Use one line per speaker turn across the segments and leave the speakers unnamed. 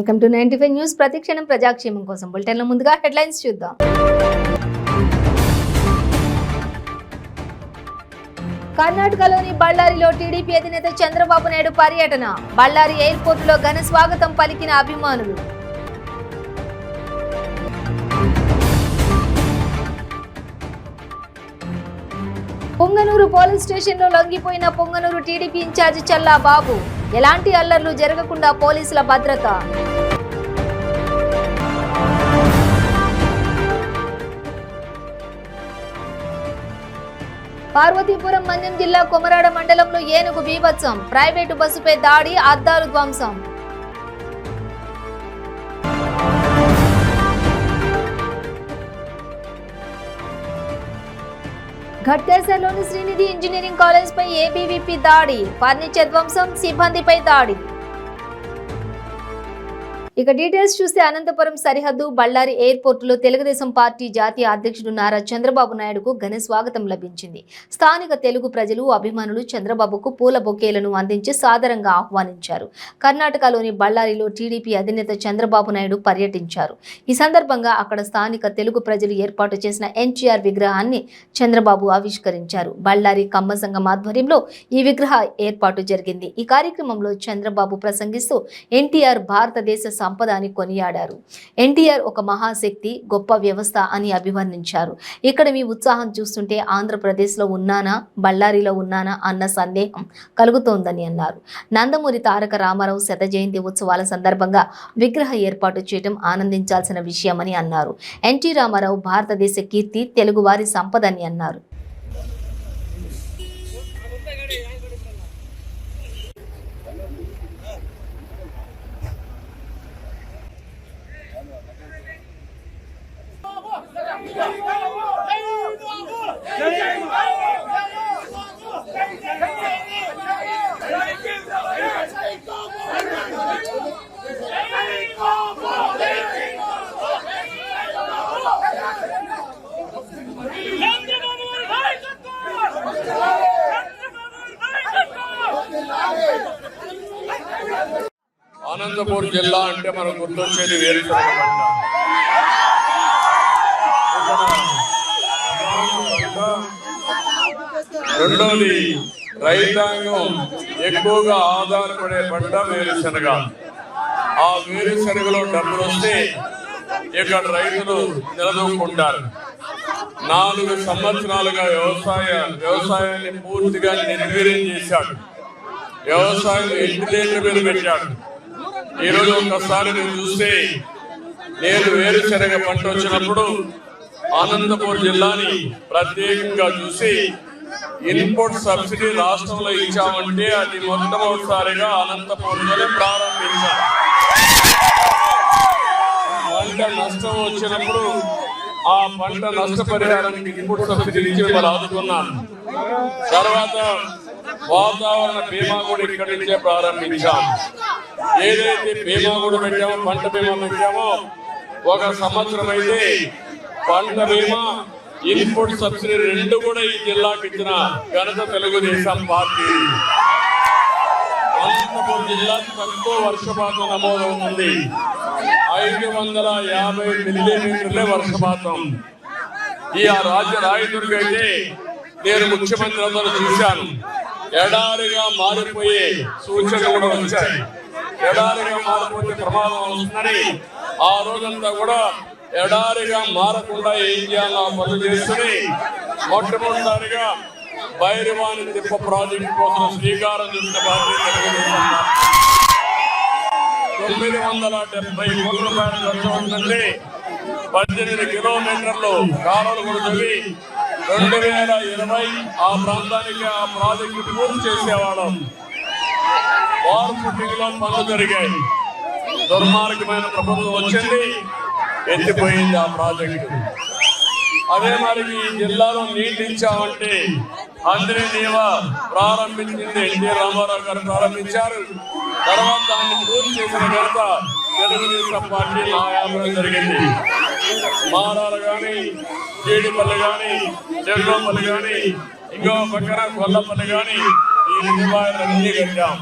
Welcome to 95 news. ప్రతిక్షణం ప్రజాక్షేమం కోసం బులెటిన్ల ముందుగా హెడ్లైన్స్ చూద్దాం. కర్ణాటకలోని బళ్ళారిలో టీడీపీ అధినేత చంద్రబాబు నాయుడు పర్యటన. బళ్ళారి ఎయిర్పోర్టులో ఘన స్వాగతం పలికిన అభిమానులు. పొంగనూరు పోలీస్ స్టేషన్లో లొంగిపోయిన పొంగనూరు టీడీపీ ఇన్ఛార్జి చల్లా బాబు. ఎలాంటి అల్లర్లు జరగకుండా పోలీసుల భద్రత. పార్వతీపురం మన్యం జిల్లా కొమరాడ మండలంలో ఏనుగు బీభత్సం. ప్రైవేటు బస్సుపై దాడి, అద్దాలు ధ్వంసం. ఘట్కేసర్లోని శ్రీనిధి ఇంజనీరింగ్ కాలేజ్ పై ఏబీవీపీ దాడి, ఫర్నిచర్ ధ్వంసం, సిబ్బందిపై దాడి. ఇక డీటెయిల్స్ చూస్తే అనంతపురం సరిహద్దు బళ్ళారి ఎయిర్పోర్టులో తెలుగుదేశం పార్టీ జాతీయ అధ్యక్షుడు నారా చంద్రబాబు నాయుడుకు ఘన స్వాగతం లభించింది. స్థానిక తెలుగు ప్రజలు, అభిమానులు చంద్రబాబుకు పూల బొకేలను అందించి సాదరంగా ఆహ్వానించారు. కర్ణాటకలోని బళ్ళారిలో టీడీపీ అధినేత చంద్రబాబు నాయుడు పర్యటించారు. ఈ సందర్భంగా అక్కడ స్థానిక తెలుగు ప్రజలు ఏర్పాటు చేసిన ఎన్టీఆర్ విగ్రహాన్ని చంద్రబాబు ఆవిష్కరించారు. బళ్ళారి కమ్మ సంఘం ఆధ్వర్యంలో ఈ విగ్రహ ఏర్పాటు జరిగింది. ఈ కార్యక్రమంలో చంద్రబాబు ప్రసంగిస్తూ ఎన్టీఆర్ భారతదేశ సంపద అని కొనియాడారు. ఎన్టీఆర్ ఒక మహాశక్తి, గొప్ప వ్యవస్థ అని అభివర్ణించారు. ఇక్కడ మీ ఉత్సాహం చూస్తుంటే ఆంధ్రప్రదేశ్లో ఉన్నానా, బళ్ళారిలో ఉన్నానా అన్న సందేహం కలుగుతోందని అన్నారు. నందమూరి తారక రామారావు శత జయంతి ఉత్సవాల సందర్భంగా విగ్రహ ఏర్పాటు చేయడం ఆనందించాల్సిన విషయమని అన్నారు. ఎన్టీ రామారావు భారతదేశ కీర్తి, తెలుగువారి సంపద అని అన్నారు.
అనంతపూర్ జిల్లా అంటే మనకు గుర్తొచ్చేది వేరుశనగ పంట. రెండోది రైతాంగం ఎక్కువగా ఆధారపడే పంట వేరుశనగ. ఆ వేరుశనగలో డబ్బులు వస్తే ఇక్కడ రైతులు నిలదొక్కుంటారు. 4 సంవత్సరాలుగా వ్యవసాయాన్ని పూర్తిగా నిర్వీర్యం చేశాడు. వ్యవసాయం ఇంటిదేళ్ల మీద పెట్టాడు. ఈరోజు ఒక్కసారి నేను చూస్తే, నేను వేరుశనగ పంట వచ్చినప్పుడు అనంతపూర్ జిల్లాని ప్రత్యేకంగా చూసి ఇన్పుట్ సబ్సిడీ రాష్ట్రంలో ఇచ్చామంటే అది మొట్టమొదటిసారిగా అనంతపూర్లోనే ప్రారంభించారు. పంట నష్టం వచ్చినప్పుడు ఆ పంట నష్టపరిహారానికి ఇన్పుట్ సబ్సిడీ ఇచ్చి వాళ్ళు ఆదుకున్నాను. తర్వాత వాతావరణ బీమా కూడా ఇక్కడి నుంచే ప్రారంభించాం. ఏదైతే బీమా కూడా పెట్టామో, పంట బీమా పెట్టామో, 1 సంవత్సరం అయితే పంట బీమా, ఇన్పుట్ సబ్సిడీ 2 కూడా ఈ జిల్లాకి ఇచ్చిన ఘనత తెలుగుదేశం పార్టీ. అనంతపురం జిల్లా తక్కువ వర్షపాతం నమోదవుతుంది. 550 మిల్లీమీటర్లే వర్షపాతం. ఈ రాయదుర్గ అయితే నేను ముఖ్యమంత్రి అందరూ చూశాను. ఎడారిగా మారిపోయే సూచనలు కూడా వచ్చాయి. ఎడారిగా మారిపోతే ప్రమాదం వస్తుందని ఆ రోజంతా కూడా ఎడారిగా మారకుండా ఏం చేయాలో పనులు చేస్తుంది. మొట్టమొదటిసారిగా భైరవాణి తిప్ప ప్రాజెక్టు కోసం శ్రీకారం చుట్టిన బాధ్యత 970 కోట్ల రూపాయలు ఖర్చు అవుతుందంటే 18 కిలోమీటర్లు కాలువలు కూడా తవ్వి 2020 ఆ ప్రాంతానికి ఆ ప్రాజెక్టు పూర్తి చేసేవాళ్ళం. వార్ ఫుటింగ్ లో పనులు జరిగాయి. దుర్మార్గమైన ప్రభుత్వం వచ్చింది, ఎత్తిపోయింది ఆ ప్రాజెక్టు. అదే మరి ఈ జిల్లాలో నీళ్ళు ఇచ్చామంటే అందరి నీవా ప్రారంభించింది ఎన్టీ రామారావు గారు ప్రారంభించారు. తర్వాత దాన్ని పూర్తి చేసిన ఘనత తెలుగుదేశం పార్టీ హయాంలో జరిగింది. మారాలు కానీ, జీడిపల్లి కానీ, జగ్గోపల్లి కానీ, ఇంకో పక్కన గొల్లపల్లి కానీ ఈ నిర్మాణాలన్నీ కట్టాం.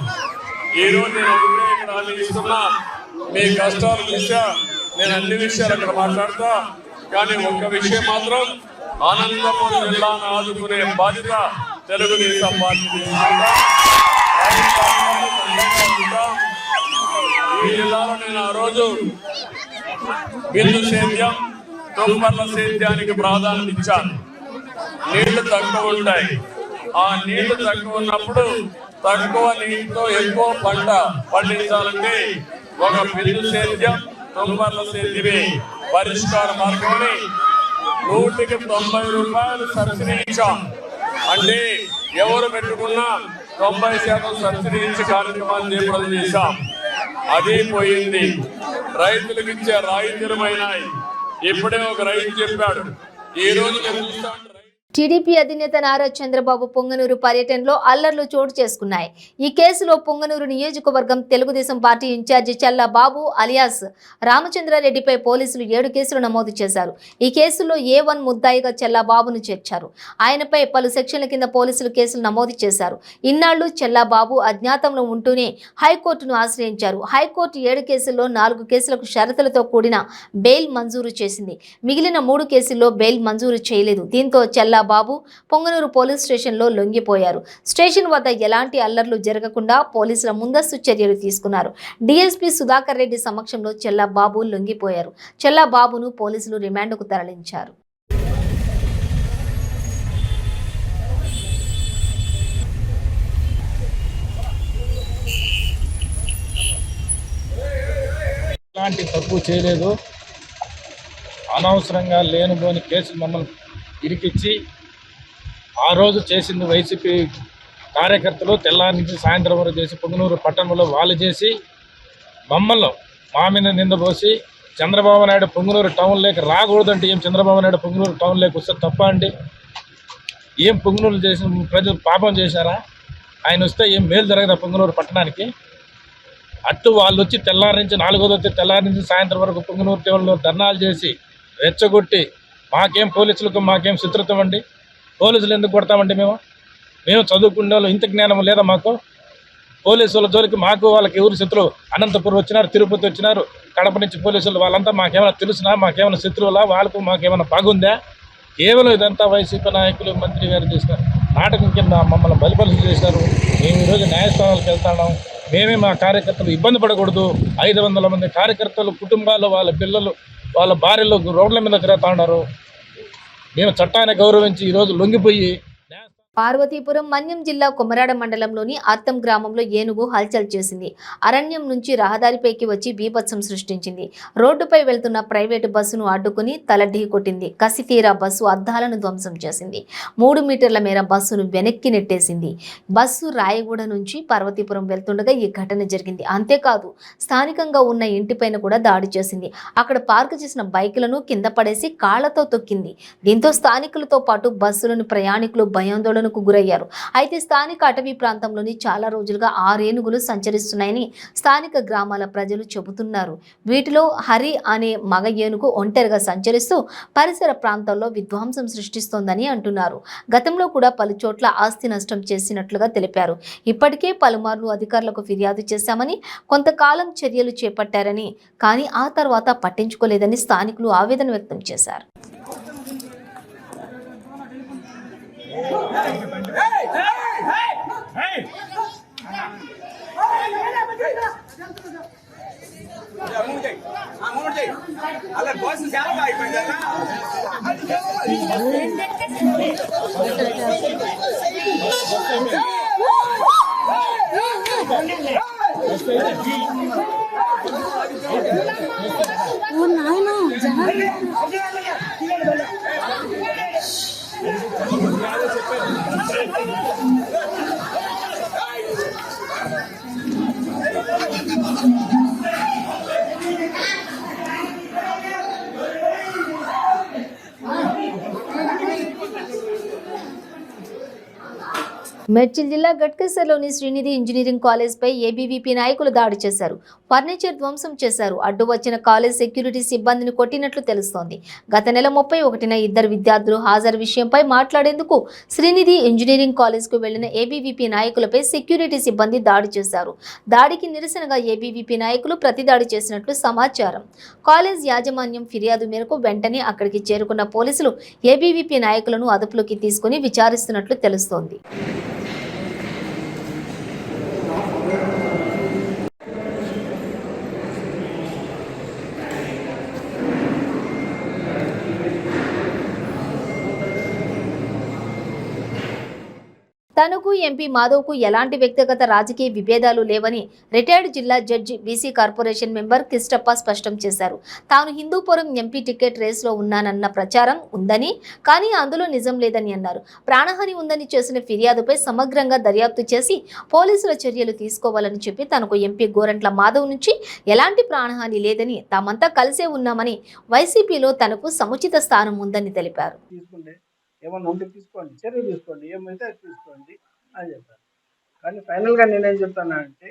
ఈ రోజు నేను ఇక్కడ ఇస్తున్నా మీ కష్టాలు చూసా, నేను అన్ని విషయాలు అక్కడ మాట్లాడతా. కానీ ఒక్క విషయం మాత్రం, అనంతపురం జిల్లాను ఆదుకునే బాధ్యత తెలుగుదేశం పార్టీ తీసుకుంటా. ఈ జిల్లాలో నేను ఆ రోజు బిందు సేద్యం, తుంపర్ల సేద్యానికి ప్రాధాన్యత ఇచ్చాను. నీళ్లు తక్కువ ఉంటాయి. ఆ నీళ్లు తక్కువ ఉన్నప్పుడు తక్కువ నీటితో ఎక్కువ పంట పండించాలంటే ఒక బిందు సేద్యం, తుంపర్ల సేద్యమే పరిష్కార మార్గమని 190 రూపాయలు సబ్సిడీ ఇచ్చాం. అంటే ఎవరు పెట్టుకున్నా 90% సబ్సిడీ ఇచ్చి కార్యక్రమాలు చేపట్టడం చేశాం. అది పోయింది. రైతులకు ఇచ్చే రాయితీరుమైనాయి. ఇప్పుడే ఒక రైతు చెప్పాడు, ఈ రోజు నేను చూస్తాను.
టీడీపీ అధినేత నారా చంద్రబాబు పొంగనూరు పర్యటనలో అల్లర్లు చోటు చేసుకున్నాయి. ఈ కేసులో పొంగనూరు నియోజకవర్గం తెలుగుదేశం పార్టీ ఇన్ఛార్జి చల్లా బాబు అలియాస్ రామచంద్రారెడ్డిపై పోలీసులు 7 కేసులు నమోదు చేశారు. ఈ కేసులో A1 ముద్దాయిగా చల్లా బాబును చేర్చారు. ఆయనపై పలు సెక్షన్ల కింద పోలీసులు కేసులు నమోదు చేశారు. ఇన్నాళ్లు చల్లా బాబు అజ్ఞాతంలో ఉంటూనే హైకోర్టును ఆశ్రయించారు. హైకోర్టు 7 కేసుల్లో 4 కేసులకు షరతులతో కూడిన బెయిల్ మంజూరు చేసింది. మిగిలిన 3 కేసుల్లో బెయిల్ మంజూరు చేయలేదు. దీంతో చల్లా బాబు పొంగనూరు పోలీస్ స్టేషన్లో లొంగిపోయారు. స్టేషన్ వద్ద ఎలాంటి అల్లర్లు జరగకుండా పోలీసుల ముందస్తు చర్యలు తీసుకున్నారు. డీఎస్పీ సుధాకర్ రెడ్డి సమక్షంలో చల్లా బాబు లొంగిపోయారు. చల్లా బాబును పోలీసులు రిమాండ్కు తరలించారు.
ఎలాంటి తప్పు చేయలేదు. అనవసరంగా లేనిపోని కేసులు మమ్మల్ని ఇరికిచ్చి ఆ రోజు చేసింది వైసీపీ కార్యకర్తలు తెల్లారి నుంచి సాయంత్రం వరకు చేసి పొంగనూరు పట్టణంలో వాళ్ళు చేసి మమ్మల్ని మా మీద నిందపోసి చంద్రబాబు నాయుడు పొంగనూరు టౌన్లోకి రాకూడదంటే ఏం చంద్రబాబు నాయుడు పొంగనూరు టౌన్లోకి వస్తే తప్ప అండి? ఏం పొంగనూరు చేసిన ప్రజలు పాపం చేశారా? ఆయన వస్తే ఏం మేలు జరగదా పొంగనూరు పట్టణానికి? అట్టు వాళ్ళు వచ్చి తెల్లారి నుంచి 4వ వచ్చి తెల్లారి నుంచి సాయంత్రం వరకు పొంగనూరు టౌన్లో ధర్నాలు చేసి రెచ్చగొట్టి మాకేం పోలీసులకు మాకేం చిత్రత్వం అండి? పోలీసులు ఎందుకు కొడతామండి? మేము చదువుకునే వాళ్ళు ఇంత జ్ఞానం లేదా మాకు? పోలీసుల జోలికి మాకు వాళ్ళకి ఎవరు శత్రువు? అనంతపురం వచ్చినారు, తిరుపతి వచ్చినారు, కడప నుంచి పోలీసులు వాళ్ళంతా మాకేమైనా తెలుసునా? మాకేమైనా శత్రువులా? వాళ్ళకు మాకేమైనా బాగుందా? కేవలం ఇదంతా వైసీపీ నాయకులు మంత్రి గారు చేసిన నాటకం కింద మమ్మల్ని బలిపరుసు చేశారు. మేము ఈరోజు న్యాయస్థానాలకు వెళ్తున్నాం. మేమే మా కార్యకర్తలు ఇబ్బంది పడకూడదు. 500 మంది కార్యకర్తలు కుటుంబాలు, వాళ్ళ పిల్లలు, వాళ్ళ భార్యలు రోడ్ల మీద తిరుగుతూ ఉన్నారు. మేము చట్టాన్ని గౌరవించి ఈరోజు లొంగిపోయి
పార్వతీపురం మన్యం జిల్లా కొమరాడ మండలంలోని అర్తం గ్రామంలో ఏనుగు హల్చల్ చేసింది. అరణ్యం నుంచి రహదారిపైకి వచ్చి బీభత్సం సృష్టించింది. రోడ్డుపై వెళ్తున్న ప్రైవేటు బస్సును అడ్డుకుని తల ఢీకొట్టింది. కసితీరా బస్సు అద్దాలను ధ్వంసం చేసింది. 3 మీటర్ల మేర బస్సును వెనక్కి నెట్టేసింది. బస్సు రాయగూడ నుంచి పార్వతీపురం వెళ్తుండగా ఈ ఘటన జరిగింది. అంతేకాదు స్థానికంగా ఉన్న ఇంటిపైన కూడా దాడి చేసింది. అక్కడ పార్కు చేసిన బైకులను కింద పడేసి కాళ్లతో తొక్కింది. దీంతో స్థానికులతో పాటు బస్సులోని ప్రయాణికులు భయాందోళన గురయ్యారు. అయితే స్థానిక అటవీ ప్రాంతంలోని చాలా రోజులుగా 6 ఏనుగులు సంచరిస్తున్నాయని స్థానిక గ్రామాల ప్రజలు చెబుతున్నారు. వీటిలో హరి అనే మగ ఏనుగు ఒంటరిగా సంచరిస్తూ పరిసర ప్రాంతాల్లో విధ్వంసం సృష్టిస్తోందని అంటున్నారు. గతంలో కూడా పలు చోట్ల ఆస్తి నష్టం చేసినట్లుగా తెలిపారు. ఇప్పటికే పలుమార్లు అధికారులకు ఫిర్యాదు చేశామని, కొంతకాలం చర్యలు చేపట్టారని, కానీ ఆ తర్వాత పట్టించుకోలేదని స్థానికులు ఆవేదన వ్యక్తం చేశారు. మేడ్చల్ జిల్లా గట్కేసర్లోని శ్రీనిధి ఇంజనీరింగ్ కాలేజ్పై ఏబీవీపీ నాయకులు దాడి చేశారు. ఫర్నిచర్ ధ్వంసం చేశారు. అడ్డు వచ్చిన కాలేజ్ సెక్యూరిటీ సిబ్బందిని కొట్టినట్లు తెలుస్తోంది. గత నెల 31న ఇద్దరు విద్యార్థులు హాజరు విషయంపై మాట్లాడేందుకు శ్రీనిధి ఇంజనీరింగ్ కాలేజ్కు వెళ్లిన ఏబీవీపీ నాయకులపై సెక్యూరిటీ సిబ్బంది దాడి చేశారు. దాడికి నిరసనగా ఏబీవీపీ నాయకులు ప్రతిదాడి చేసినట్లు సమాచారం. కాలేజ్ యాజమాన్యం ఫిర్యాదు మేరకు వెంటనే అక్కడికి చేరుకున్న పోలీసులు ఏబీవీపీ నాయకులను అదుపులోకి తీసుకుని విచారిస్తున్నట్లు తెలుస్తోంది. తనకు ఎంపీ మాధవ్కు ఎలాంటి వ్యక్తిగత రాజకీయ విభేదాలు లేవని రిటైర్డ్ జిల్లా judge BC corporation member Kishtappa స్పష్టం చేశారు. తాను హిందూపురం ఎంపీ టికెట్ రేసులో ఉన్నానన్న ప్రచారం ఉందని, కానీ అందులో నిజం లేదని అన్నారు. ప్రాణహాని ఉందని చేసిన ఫిర్యాదుపై సమగ్రంగా దర్యాప్తు చేసి పోలీసుల చర్యలు తీసుకోవాలని చెప్పి తనకు ఎంపీ గోరంట్ల మాధవ్ నుంచి ఎలాంటి ప్రాణహాని లేదని, తామంతా కలిసే ఉన్నామని, వైసీపీలో తనకు సముచిత స్థానం ఉందని తెలిపారు.
ఏమన్నా ఉంటే తీసుకోండి, చర్య తీసుకోండి, ఏమైతే అది తీసుకోండి అని చెప్పాను. కానీ ఫైనల్గా నేనేం చెప్తానంటే,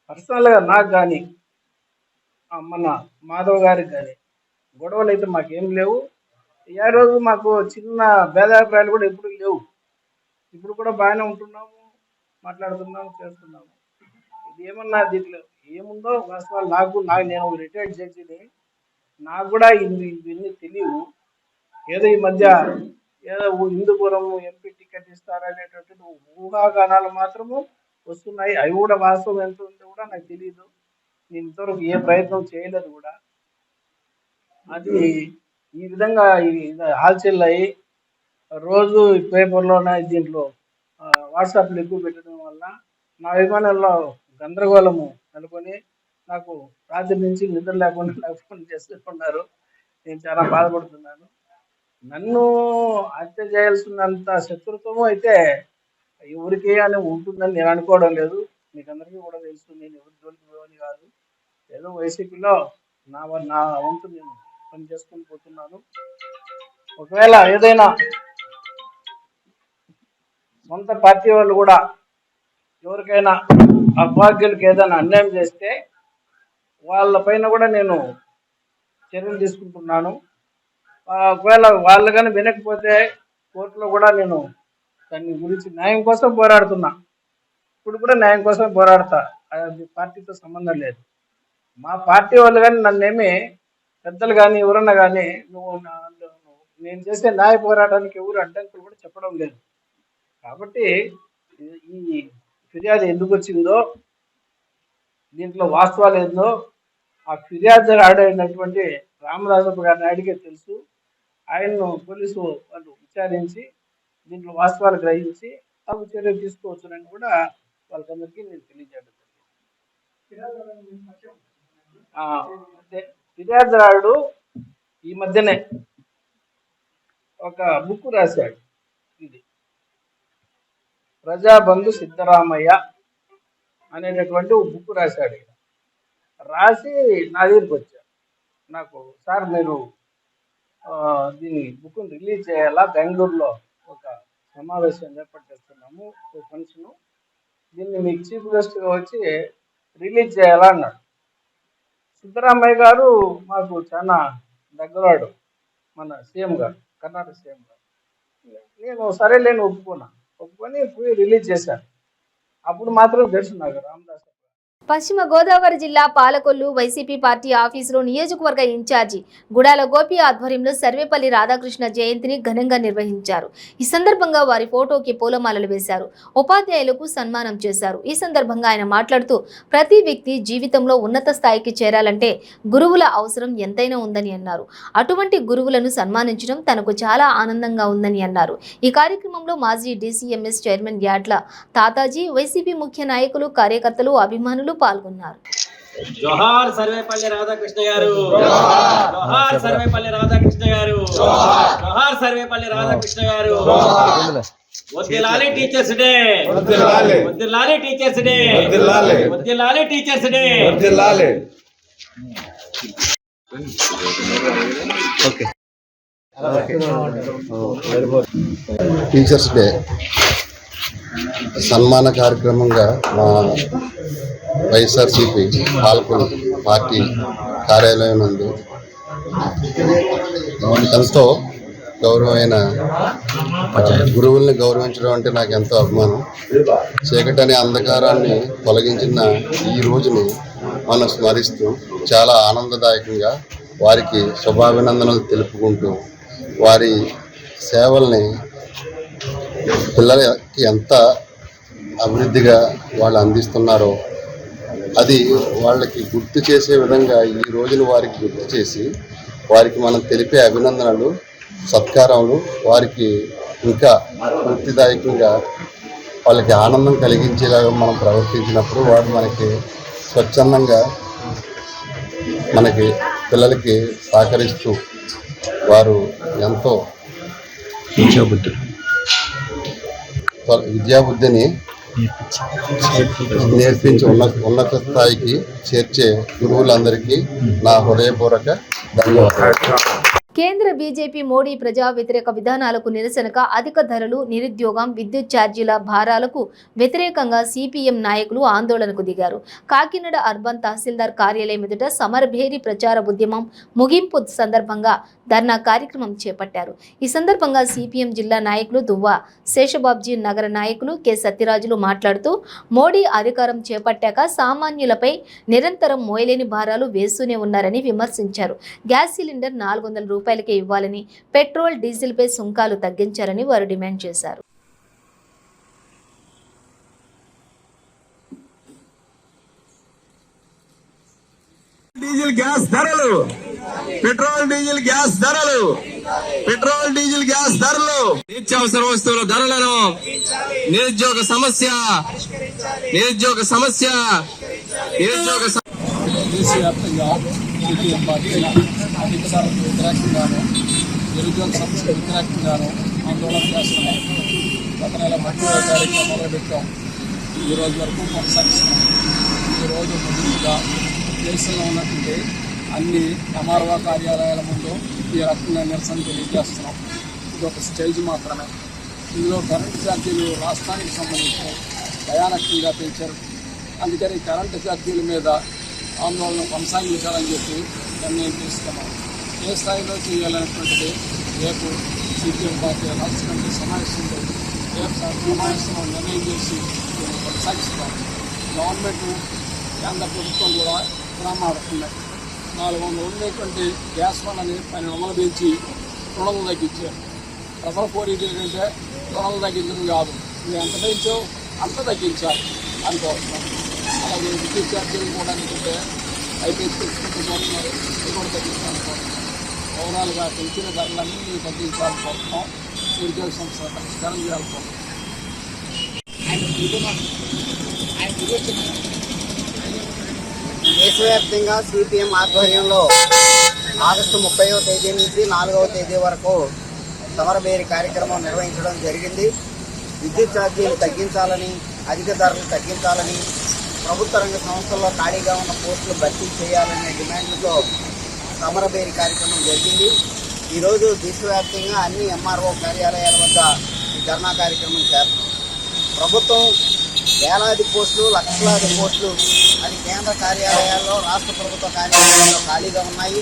పర్సనల్గా నాకు కానీ మన మాధవ్ గారికి కానీ గొడవలు అయితే మాకేం లేవు. ఏ రోజు మాకు చిన్న భేదాభిప్రాయాలు కూడా ఎప్పుడు లేవు. ఇప్పుడు కూడా బాగానే ఉంటున్నాము, మాట్లాడుతున్నాము, చేస్తున్నాము. ఇది ఏమన్నా దీంట్లో ఏముందో వాస్తవాలు నేను రిటైర్డ్ జడ్జిని, నాకు కూడా ఇవన్నీ తెలియవు. ఏదో ఈ మధ్య ఏదో హిందూపురం ఎంపీ టికెట్ ఇస్తారనేటువంటి ఊహాగానాలు మాత్రము వస్తున్నాయి. అవి కూడా వాస్తవం ఎంత ఉందో కూడా నాకు తెలియదు. నేను ఇంతవరకు ఏ ప్రయత్నం చేయలేదు కూడా. అది ఈ విధంగా హాల్సేల్ అయ్యి రోజు పేపర్లోనే దీంట్లో వాట్సాప్లో ఎక్కువ పెట్టడం వల్ల నా అభిమానుల్లో గందరగోళము నెలకొని నాకు రాత్రి నుంచి నిద్ర లేకుండా నాకు ఫోన్ చేస్తున్నారు. నేను చాలా బాధపడుతున్నాను. నన్ను హత్య చేయాల్సినంత శత్రుత్వము అయితే ఎవరికి అని ఉంటుందని నేను అనుకోవడం లేదు. మీకు అందరికీ కూడా తెలుసు, నేను ఎవరి జోలికి పోవని కాదు. ఏదో వైసీపీలో నా వంతు నేను పని చేసుకొని పోతున్నాను. ఒకవేళ ఏదైనా సొంత పార్టీ వాళ్ళు కూడా ఎవరికైనా అభాగ్యులకు ఏదైనా అన్యాయం చేస్తే వాళ్ళపైన కూడా నేను చర్యలు తీసుకుంటున్నాను. ఒకవేళ వాళ్ళు కానీ వినకపోతే కోర్టులో కూడా నేను దాని గురించి న్యాయం కోసం పోరాడుతున్నా. ఇప్పుడు కూడా న్యాయం కోసం పోరాడతా. అది పార్టీతో సంబంధం లేదు. మా పార్టీ వాళ్ళు కానీ నన్నేమి పెద్దలు కానీ ఎవరన్నా కానీ నేను చేసే న్యాయ పోరాటానికి ఎవరు అడ్డంకులు కూడా చెప్పడం లేదు. కాబట్టి ఈ ఫిర్యాదు ఎందుకు వచ్చిందో, దీంట్లో వాస్తవాలు ఏందో ఆ ఫిర్యాదు ఆడైనటువంటి రామదాసప్ప గారిని అడిగే తెలుసు. ఆయన్ను పోలీసు వాళ్ళు విచారించి దీంట్లో వాస్తవాలు గ్రహించి తగు చర్యలు తీసుకోవచ్చునని కూడా వాళ్ళకందరికీ నేను తెలియజేయడం జరిగింది. ఫిర్యాదుదారుడు ఈ మధ్యనే ఒక బుక్ రాశాడు. ఇది ప్రజాబంధు సిద్ధరామయ్య అనేటటువంటి ఒక బుక్ రాశాడు. రాసి నా దగ్గరికి వచ్చాడు. నాకు సార్ మీరు దీన్ని బుక్ని రిలీజ్ చేయాలా, బెంగళూరులో ఒక సమావేశం ఏర్పాటు చేస్తున్నాము, ఒక ఫంక్షను, దీన్ని మీకు చీఫ్ గెస్ట్గా వచ్చి రిలీజ్ చేయాలా అన్నాడు. సిద్ధరామయ్య గారు మాకు చాలా దగ్గరవాడు, మన సీఎం గారు, కర్ణాటక సీఎం గారు. నేను సరేలేని ఒప్పుకొని పోయి రిలీజ్ చేశాను. అప్పుడు మాత్రం తెలుసు నాకు రామదాస్.
పశ్చిమ గోదావరి జిల్లా పాలకొల్లు వైసీపీ పార్టీ ఆఫీసులో నియోజకవర్గ ఇన్ఛార్జి గుడాల గోపి ఆధ్వర్యంలో సర్వేపల్లి రాధాకృష్ణ జయంతిని ఘనంగా నిర్వహించారు. ఈ సందర్భంగా వారి ఫోటోకి పూలమాలలు వేశారు. ఉపాధ్యాయులకు సన్మానం చేశారు. ఈ సందర్భంగా ఆయన మాట్లాడుతూ ప్రతి వ్యక్తి జీవితంలో ఉన్నత స్థాయికి చేరాలంటే గురువుల అవసరం ఎంతైనా ఉందని అన్నారు. అటువంటి గురువులను సన్మానించడం తనకు చాలా ఆనందంగా ఉందని అన్నారు. ఈ కార్యక్రమంలో మాజీ డీసీఎంఎస్ చైర్మన్ యాడ్ల తాతాజీ, వైసీపీ ముఖ్య నాయకులు, కార్యకర్తలు, అభిమానులు పాల్గొన్నారు.
జోహార్ సర్వేపల్లి రాధాకృష్ణ గారు, జోహార్ సర్వేపల్లి రాధాకృష్ణ గారు, జోహార్ సర్వేపల్లి రాధాకృష్ణ గారు. వద్దిలాలి టీచర్స్ డే, వద్దిలాలి టీచర్స్ డే, వద్దిలాలి టీచర్స్ డే.
టీచర్స్ డే సన్మాన కార్యక్రమంగా మా వైఎస్ఆర్సీపీ పాలకులు పార్టీ కార్యాలయం నందు ఎంతో గౌరవమైన గురువుల్ని గౌరవించడం అంటే నాకు ఎంతో అభిమానం. చీకటి అనే అంధకారాన్ని తొలగించిన ఈ రోజుని మనం స్మరిస్తూ చాలా ఆనందదాయకంగా వారికి శుభాభినందనలు తెలుపుకుంటూ వారి సేవల్ని పిల్లలకి ఎంత అభివృద్ధిగా వాళ్ళు అందిస్తున్నారో అది వాళ్ళకి గుర్తు చేసే విధంగా ఈ రోజును వారికి గుర్తు చేసి వారికి మనం తెలిపే అభినందనలు సత్కారములు వారికి ఇంకా పూర్తిదాయకంగా వాళ్ళకి ఆనందం కలిగించేలాగా మనం ప్రవర్తించినప్పుడు వారు మనకి స్వచ్ఛందంగా మనకి పిల్లలకి సహకరిస్తూ వారు ఎంతో విద్యాబుద్ధిని నేర్పించి ఉన్నత స్థాయికి చేర్చే గురువులందరికీ నా హృదయపూర్వక ధన్యవాదాలు.
కేంద్ర బీజేపీ మోడీ ప్రజా వ్యతిరేక విధానాలకు నిరసనగా అధిక ధరలు, నిరుద్యోగం, విద్యుత్ ఛార్జీల భారాలకు వ్యతిరేకంగా సిపిఎం నాయకులు ఆందోళనకు దిగారు. కాకినాడ అర్బన్ తహసీల్దార్ కార్యాలయం ఎదుట సమరభేరి ప్రచార ఉద్యమం ముగింపు సందర్భంగా ధర్నా కార్యక్రమం చేపట్టారు. ఈ సందర్భంగా సిపిఎం జిల్లా నాయకులు దువ్వా శేషబాబ్జీ, నగర నాయకులు కె సత్యరాజులు మాట్లాడుతూ మోడీ అధికారం చేపట్టాక సామాన్యులపై నిరంతరం మోయలేని భారాలు వేస్తూనే ఉన్నారని విమర్శించారు. గ్యాస్ సిలిండర్ 400 రూపాయలకే ఇవ్వాలని, పెట్రోల్, డీజిల్ పై సుంకాలు తగ్గించాలని వారు డిమాండ్ చేశారు.
డీజిల్ గ్యాస్ ధరలు, పెట్రోల్ డీజిల్ గ్యాస్ ధరలు, పెట్రోల్ డీజిల్ గ్యాస్ ధరలు, నిత్యావసర వస్తువుల ధరలను, నిరుద్యోగ సమస్య, నిరుద్యోగ సమస్య, నిరుద్యోగ
దేశవ్యాప్తంగా సిపిఎం పార్టీ అధిక ధరలకు వ్యతిరేకంగాను, నిరుద్యోగ సమస్యకు వ్యతిరేకంగాను ఆందోళన చేస్తున్నాం. గత నెల 30వ తారీఖున మొదలుపెట్టాం. ఈ రోజు వరకు కొనసాగిస్తున్నాం. ఈరోజు ముందుగా దేశంలో ఉన్నటువంటి అన్ని ఎంఆర్ఓ కార్యాలయాల ముందు ఈ రకంగా నిరసన తెలియజేస్తున్నాం. ఇది ఒక స్టేజ్ మాత్రమే. ఇందులో కరెంటు ఛార్జీలు రాష్ట్రానికి సంబంధించి భయానకంగా పెంచారు. అందుకని కరెంటు ఛార్జీల మీద ఆందోళన కొనసాగించాలని చెప్పి నిర్ణయం తీసుకున్నాం. ఏ స్థాయిలో చేయాలనేటువంటిది రేపు సిపిఎం పార్టీ రాష్ట్ర కమిటీ సమావేశంలో రేపు సమావేశంలో నిర్ణయం చేసి కొనసాగిస్తున్నాం. గవర్నమెంట్, కేంద్ర ప్రభుత్వం కూడా ప్రమాడుతున్నాయి. 400 ఉండేటువంటి గ్యాస్ బండ్ని 1200 పెంచి 200 తగ్గించారు. ప్రజల కోరిక ఏంటంటే 200 తగ్గించడం కాదు, నువ్వు ఎంత పెంచో అంత తగ్గించాలి అనుకోవస్తున్నాం. అలాగే విద్యుత్ ఛార్జీలు కూడా ఏంటంటే అయిపోయి తెచ్చుకుంటూ పోతున్నారు, ఇది కూడా తగ్గించాలనుకుంటున్నాం. ఓవరాల్గా పెంచిన ధరలన్నీ తగ్గించాలనుకుంటున్నాం. నిరుద్యోగ సంస్థ పరిష్కారం చేయాలనుకుంటున్నాం.
దేశవ్యాప్తంగా సిపిఎం ఆధ్వర్యంలో ఆగస్టు 30వ తేదీ నుంచి 4వ తేదీ వరకు సమరభేరి కార్యక్రమం నిర్వహించడం జరిగింది. విద్యుత్ ఛార్జీలు తగ్గించాలని, అధిక ధరలు తగ్గించాలని, ప్రభుత్వ రంగ సంస్థల్లో ఖాళీగా ఉన్న పోస్టులు భర్తీ చేయాలనే డిమాండ్లతో సమరభేరి కార్యక్రమం జరిగింది. ఈరోజు దేశవ్యాప్తంగా అన్ని ఎంఆర్ఓ కార్యాలయాల వద్ద ఈ ధర్నా కార్యక్రమం చేస్తున్నాం. ప్రభుత్వం వేలాది పోస్టులు, లక్షలాది పోస్టులు అది కేంద్ర కార్యాలయాల్లో, రాష్ట్ర ప్రభుత్వ కార్యాలయాల్లో ఖాళీగా ఉన్నాయి.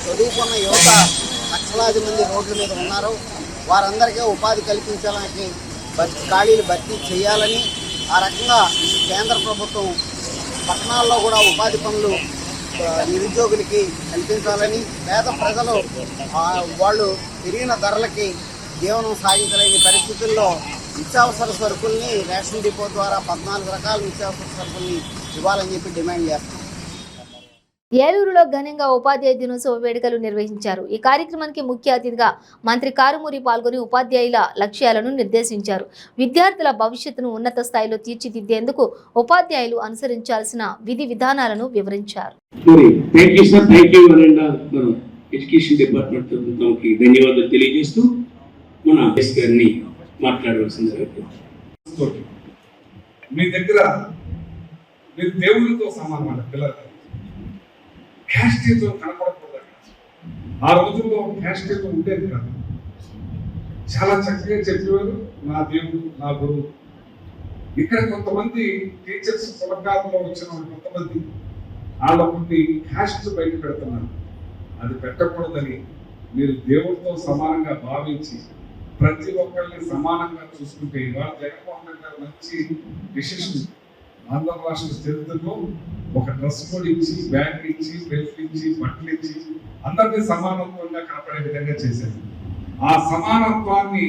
చదువుకున్న యువత లక్షలాది మంది రోడ్ల మీద ఉన్నారు. వారందరికీ ఉపాధి కల్పించడానికి ఖాళీలు భర్తీ చేయాలని, ఆ రకంగా కేంద్ర ప్రభుత్వం పట్టణాల్లో కూడా ఉపాధి పనులు నిరుద్యోగులకి కల్పించాలని, పేద ప్రజలు వాళ్ళు పెరిగిన ధరలకి జీవనం సాగించలేని పరిస్థితుల్లో నిత్యావసర సరుకుల్ని రేషన్ డిపో ద్వారా 14 రకాల నిత్యావసర సరుకుల్ని ఇవ్వాలని చెప్పి డిమాండ్ చేస్తాం.
ఏలూరులో ఘనంగా ఉపాధ్యాయ దినోత్సవ వేడుకలు నిర్వహించారు. ఈ కార్యక్రమానికి ముఖ్య అతిథిగా మంత్రి కారుమూరి పాల్గొని ఉపాధ్యాయుల లక్ష్యాలను నిర్దేశించారు. విద్యార్థుల భవిష్యత్తును ఉన్నత స్థాయిలో తీర్చిదిద్దేందుకు ఉపాధ్యాయులు అనుసరించాల్సిన విధి విధానాలను వివరించారు.
ఎడ్యుకేషన్ డిపార్ట్మెంట్ ప్రభుత్వంకి ధన్యవాదాలు తెలియజేస్తూ మన ఎస్ గారిని మాట్లాడవలసిందిగా.
మీ దగ్గర మీరు దేవుడితో సమానమైన పిల్లలు క్యాస్టీతో కనపడకూడదు. ఆ రోజుల్లో క్యాస్టీతో ఉండేది కాదు. చాలా చక్కగా చెప్పేవారు, నా దేవుడు, నా గురువు, ఇక్కడ కొంతమంది టీచర్స్ పులకారులో వచ్చిన కొంతమంది వాళ్ళ కొన్ని క్యాస్ట్ బయట పెడుతున్నారు. అది పెట్టకూడదని మీరు దేవుడితో సమానంగా భావించి ప్రతి ఒక్కరిని సమానంగా చూసుకుంటే ఇవాళ జగన్మోహన్ రెడ్డి గారు మంచి డిసిషన్ ఆంధ్ర రాష్ట్ర చరిత్రలో ఒక డ్రెస్ కోడ్ ఇచ్చి, బ్యాగ్ ఇచ్చి, బెల్ట్ ఇచ్చి, బట్టలు ఇచ్చి అందరినీ సమానత్వంగా కనపడే విధంగా చేశారు. ఆ సమానత్వాన్ని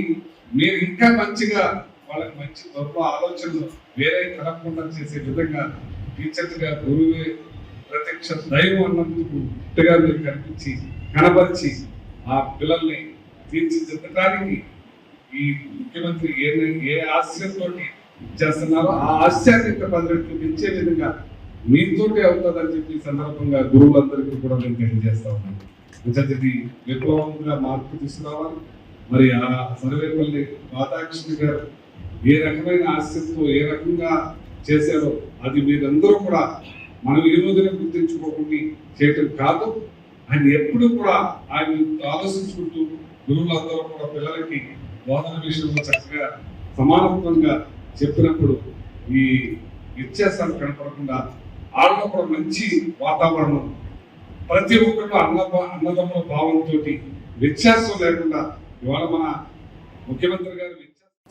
మీరు ఇంకా మంచిగా వాళ్ళకి మంచి గొప్ప ఆలోచనలు వేరే కలగకుండా చేసే విధంగా టీచర్స్ గా గురువే ప్రత్యక్ష దైవం అన్నందుకు మీరు కనిపించి కనపరిచి ఆ పిల్లల్ని తీర్చిదిద్దడానికి ఈ ముఖ్యమంత్రి ఏ ఆశయంతో చేస్తున్నారో ఆ ఆశయాన్ని ఇంకా 10 రెట్లు పెంచే విధంగా మీతోటే అవుతుందని చెప్పి సందర్భంగా గురువులందరికీ కూడా నేను తెలియజేస్తా ఉన్నాను. ఇది విప్లవంగా మార్పు తీసుకురావాలి. మరి ఆ సర్వేపల్లి రాధాకృష్ణ గారు ఏ రకమైన ఆశయంతో ఏ రకంగా చేశారో అది మీరందరూ కూడా మనం ఈ రోజునే గుర్తించుకోకుండా చేయటం కాదు. ఆయన ఎప్పుడు కూడా ఆయన ఆలోచించుకుంటూ గురువులందరూ కూడా పిల్లలకి బోధన విషయంలో చక్కగా సమానత్వంగా చెప్పినప్పుడు ఈ వ్యత్యాసాలు కనపడకుండా వాళ్ళలో కూడా మంచి వాతావరణం, ప్రతి ఒక్కరు అన్నదమ్ముల భావంతో వ్యత్యాసం లేకుండా ఇవాళ మన ముఖ్యమంత్రి గారు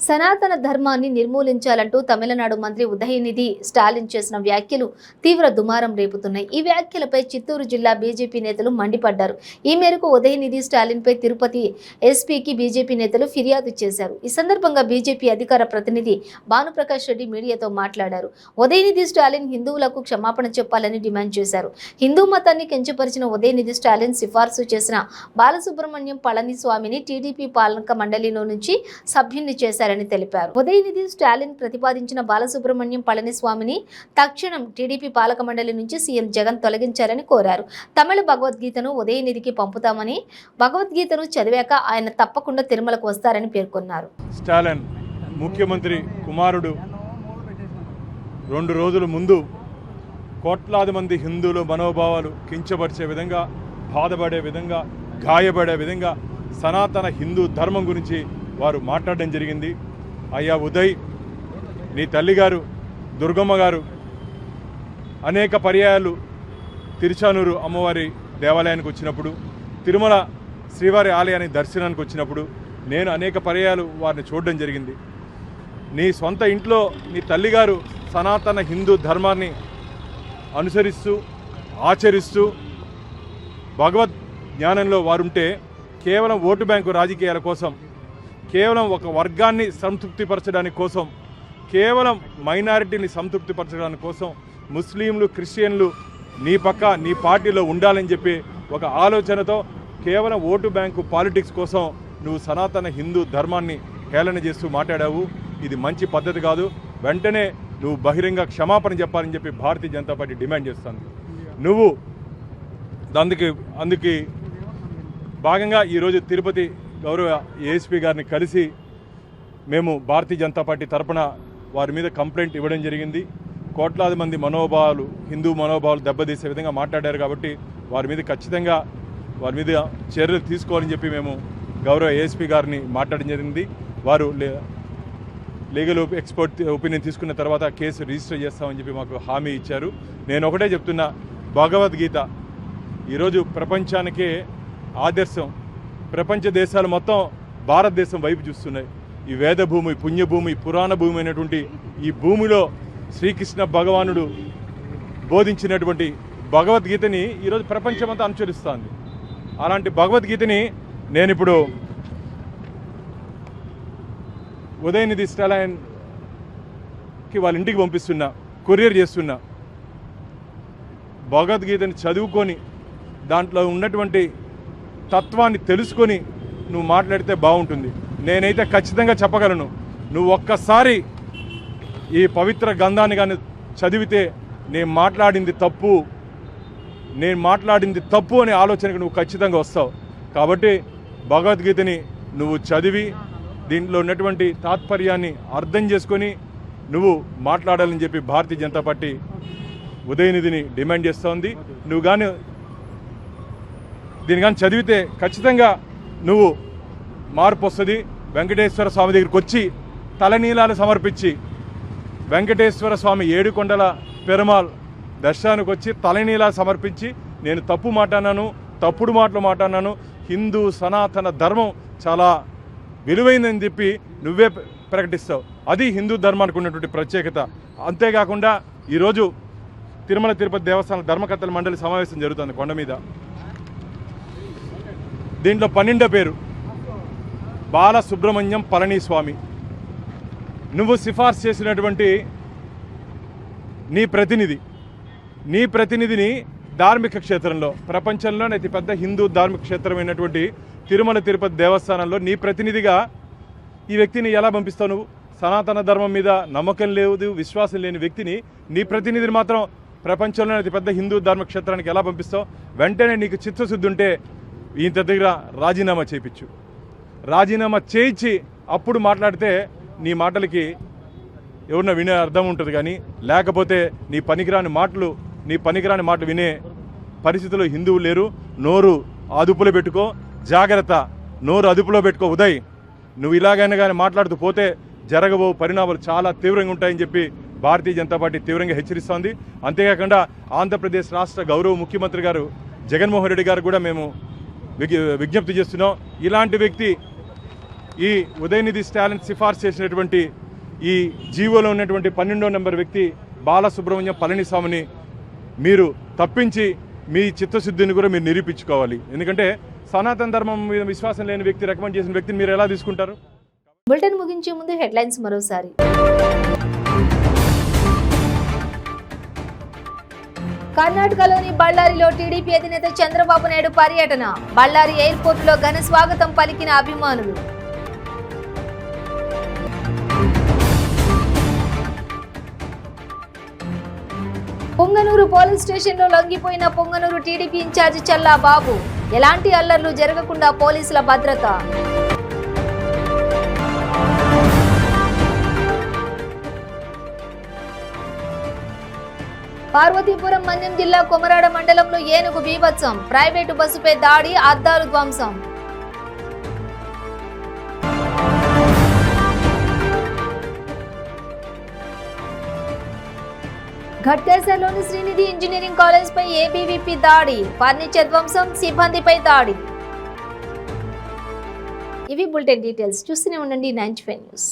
సనాతన ధర్మాన్ని నిర్మూలించాలంటూ తమిళనాడు మంత్రి ఉదయనిధి స్టాలిన్ చేసిన వ్యాఖ్యలు తీవ్ర దుమారం రేపుతున్నాయి. ఈ వ్యాఖ్యలపై చిత్తూరు జిల్లా బీజేపీ నేతలు మండిపడ్డారు. ఈ మేరకు ఉదయనిధి స్టాలిన్పై తిరుపతి ఎస్పీకి బీజేపీ నేతలు ఫిర్యాదు చేశారు. ఈ సందర్భంగా బీజేపీ అధికార ప్రతినిధి భానుప్రకాష్ రెడ్డి మీడియాతో మాట్లాడారు. ఉదయనిధి స్టాలిన్ హిందువులకు క్షమాపణ చెప్పాలని డిమాండ్ చేశారు. హిందూ మతాన్ని కించపరిచిన ఉదయనిధి స్టాలిన్ సిఫార్సు చేసిన బాలసుబ్రహ్మణ్యం పళనిస్వామిని టీడీపీ పాలక మండలిలో నుంచి సభ్యున్ని చేశారు తెలిపారు. ఉదయనిధి స్టాలిన్ ప్రతిపాదించిన బాలసుబ్రహ్మణ్యం పళనిస్వామిని తక్షణం టీడీపీ పాలక మండలి నుంచి సీఎం జగన్ తొలగించారని కోరారు. తమిళ భగవద్గీతను ఉదయనిధికి పంపుతామని, భగవద్గీతను చదివాక ఆయన తప్పకుండా తిరుమలకు వస్తారని పేర్కొన్నారు.
స్టాలిన్ ముఖ్యమంత్రి కుమారుడు 2 రోజుల ముందు కోట్లాది మంది హిందువుల మనోభావాలు కించపరిచే విధంగా, బాధపడే విధంగా, గాయపడే విధంగా సనాతన హిందూ ధర్మం గురించి వారు మాట్లాడడం జరిగింది. అయ్యా ఉదయ్, నీ తల్లిగారు దుర్గమ్మ గారు అనేక పర్యాయాలు తిరుచానూరు అమ్మవారి దేవాలయానికి వచ్చినప్పుడు, తిరుమల శ్రీవారి ఆలయానికి దర్శనానికి వచ్చినప్పుడు నేను అనేక పర్యాయాలు వారిని చూడడం జరిగింది. నీ సొంత ఇంట్లో నీ తల్లిగారు సనాతన హిందూ ధర్మాన్ని అనుసరిస్తూ ఆచరిస్తూ భగవద్ జ్ఞానంలో వారుంటే కేవలం ఓటు బ్యాంకు రాజకీయాల కోసం, కేవలం ఒక వర్గాన్ని సంతృప్తిపరచడానికి కోసం, కేవలం మైనారిటీని సంతృప్తిపరచడానికి కోసం ముస్లింలు, క్రిస్టియన్లు నీ పక్క నీ పార్టీలో ఉండాలని చెప్పి ఒక ఆలోచనతో కేవలం ఓటు బ్యాంకు పాలిటిక్స్ కోసం నువ్వు సనాతన హిందూ ధర్మాన్ని హేళన చేస్తూ మాట్లాడావు. ఇది మంచి పద్ధతి కాదు. వెంటనే నువ్వు బహిరంగ క్షమాపణ చెప్పాలని చెప్పి భారతీయ జనతా పార్టీ డిమాండ్ చేస్తుంది. నువ్వు అందుకు భాగంగా ఈరోజు తిరుపతి గౌరవ ఏఎస్పీ గారిని కలిసి మేము భారతీయ జనతా పార్టీ తరపున వారి మీద కంప్లైంట్ ఇవ్వడం జరిగింది. కోట్లాది మంది మనోభావాలు, హిందూ మనోభావాలు దెబ్బతీసే విధంగా మాట్లాడారు కాబట్టి వారి మీద ఖచ్చితంగా వారి మీద చర్యలు తీసుకోవాలని చెప్పి మేము గౌరవ ఏఎస్పీ గారిని మాట్లాడడం జరిగింది. వారు లీగల్ ఎక్స్పర్ట్ ఒపీనియన్ తీసుకున్న తర్వాత కేసు రిజిస్టర్ చేస్తామని చెప్పి మాకు హామీ ఇచ్చారు. నేను ఒకటే చెప్తున్నా, భగవద్గీత ఈరోజు ప్రపంచానికే ఆదర్శం. ప్రపంచ దేశాలు మొత్తం భారతదేశం వైపు చూస్తున్నాయి. ఈ వేదభూమి, పుణ్యభూమి, పురాణ భూమి అయినటువంటి ఈ భూమిలో శ్రీకృష్ణ భగవానుడు బోధించినటువంటి భగవద్గీతని ఈరోజు ప్రపంచమంతా అనుసరిస్తుంది. అలాంటి భగవద్గీతని నేను ఇప్పుడు ఉదయనిధి స్టాలిన్కి వాళ్ళ ఇంటికి పంపిస్తున్నా, కొరియర్ చేస్తున్నా. భగవద్గీతని చదువుకొని దాంట్లో ఉన్నటువంటి తత్వాన్ని తెలుసుకొని నువ్వు మాట్లాడితే బాగుంటుంది. నేనైతే ఖచ్చితంగా చెప్పగలను, నువ్వు ఒక్కసారి ఈ పవిత్ర గ్రంథాన్ని కానీ చదివితే నేను మాట్లాడింది తప్పు అనే ఆలోచనకు నువ్వు ఖచ్చితంగా వస్తావు. కాబట్టి భగవద్గీతని నువ్వు చదివి దీంట్లో ఉన్నటువంటి తాత్పర్యాన్ని అర్థం చేసుకొని నువ్వు మాట్లాడాలని చెప్పి భారతీయ జనతా పార్టీ ఉదయనిధిని డిమాండ్ చేస్తోంది. నువ్వు కానీ దీన్ని కానీ చదివితే ఖచ్చితంగా నువ్వు మార్పు వస్తుంది. వెంకటేశ్వర స్వామి దగ్గరికి వచ్చి తలనీలాలు సమర్పించి వెంకటేశ్వర స్వామి ఏడుకొండల పెరుమాళ్ దర్శనానికి వచ్చి తలనీలా సమర్పించి నేను తప్పు మాట్లాడినాను, తప్పుడు మాటలు మాట్లాడినాను, హిందూ సనాతన ధర్మం చాలా విలువైందని చెప్పి నువ్వే ప్రకటిస్తావు. అది హిందూ ధర్మానికి ఉన్నటువంటి ప్రత్యేకత. అంతేకాకుండా ఈరోజు తిరుమల తిరుపతి దేవస్థానం ధర్మకర్తల మండలి సమావేశం జరుగుతుంది కొండ మీద. దీంట్లో 12వ పేరు బాలసుబ్రహ్మణ్యం పళనిస్వామి. నువ్వు సిఫార్సు చేసినటువంటి నీ ప్రతినిధిని ధార్మిక క్షేత్రంలో, ప్రపంచంలోనే అతిపెద్ద హిందూ ధార్మిక క్షేత్రమైనటువంటి తిరుమల తిరుపతి దేవస్థానంలో నీ ప్రతినిధిగా ఈ వ్యక్తిని ఎలా పంపిస్తావు? నువ్వు సనాతన ధర్మం మీద నమ్మకం లేదు, విశ్వాసం లేని వ్యక్తిని, నీ ప్రతినిధిని మాత్రం ప్రపంచంలోనే అతిపెద్ద హిందూ ధార్మిక క్షేత్రానికి ఎలా పంపిస్తావు? వెంటనే నీకు చిత్తశుద్ధి ఉంటే ఈయన దగ్గర రాజీనామా చేయించు. రాజీనామా చేయించి అప్పుడు మాట్లాడితే నీ మాటలకి ఎవరన్నా వినే అర్థం ఉంటుంది. కానీ లేకపోతే నీ పనికిరాని మాటలు వినే పరిస్థితుల్లో హిందువులు లేరు. నోరు అదుపులో పెట్టుకో, జాగ్రత్త, నోరు అదుపులో పెట్టుకో ఉదయ్. నువ్వు ఇలాగైనా కానీ మాట్లాడుతూ పోతే జరగబో పరిణామాలు చాలా తీవ్రంగా ఉంటాయని చెప్పి భారతీయ జనతా పార్టీ తీవ్రంగా హెచ్చరిస్తోంది. అంతేకాకుండా ఆంధ్రప్రదేశ్ రాష్ట్ర గౌరవ ముఖ్యమంత్రి గారు జగన్మోహన్ రెడ్డి గారు కూడా మేము విజ్ఞప్తి చేస్తున్నాం. ఇలాంటి వ్యక్తి, ఈ ఉదయనిధి స్టాలిన్ సిఫార్సు చేసినటువంటి ఈ జీవోలో ఉన్నటువంటి 12వ నెంబర్ వ్యక్తి బాలసుబ్రహ్మణ్యం పళనిస్వామిని మీరు తప్పించి మీ చిత్తశుద్ధిని కూడా మీరు నిరూపించుకోవాలి. ఎందుకంటే సనాతన ధర్మం మీద విశ్వాసం లేని వ్యక్తి రికమెండ్ చేసిన వ్యక్తిని మీరు ఎలా తీసుకుంటారు?
బులెటిన్ ముగించే ముందు హెడ్లైన్స్ మరోసారి. కర్ణాటకలోని బళ్ళారిలో టీడీపీ అధినేత చంద్రబాబు నాయుడు పర్యటన. బళ్ళారి ఎయిర్పోర్టులో ఘన స్వాగతం పలికిన అభిమానులు. పొంగనూరు పోలీస్ స్టేషన్లో లొంగిపోయిన పొంగనూరు టీడీపీ ఇన్ఛార్జి చల్లా బాబు. ఎలాంటి అల్లర్లు జరగకుండా పోలీసుల భద్రత. పార్వతీపురం మన్యం జిల్లా కొమరాడ మండలంలో ఏనుగు బీభత్సం. ప్రైవేటు బస్సుపై దాడి, అద్దాలు ధ్వంసం. ఘట్కేసర్లోని శ్రీనిధి ఇంజనీరింగ్ కాలేజ్ పై ఏబీవీపీ దాడి, ఫర్నిచర్ ధ్వంసం, సిబ్బందిపై దాడి. ఇవి బులెటిన్ డీటెయిల్స్. చూస్తూనే ఉండండి 95 న్యూస్.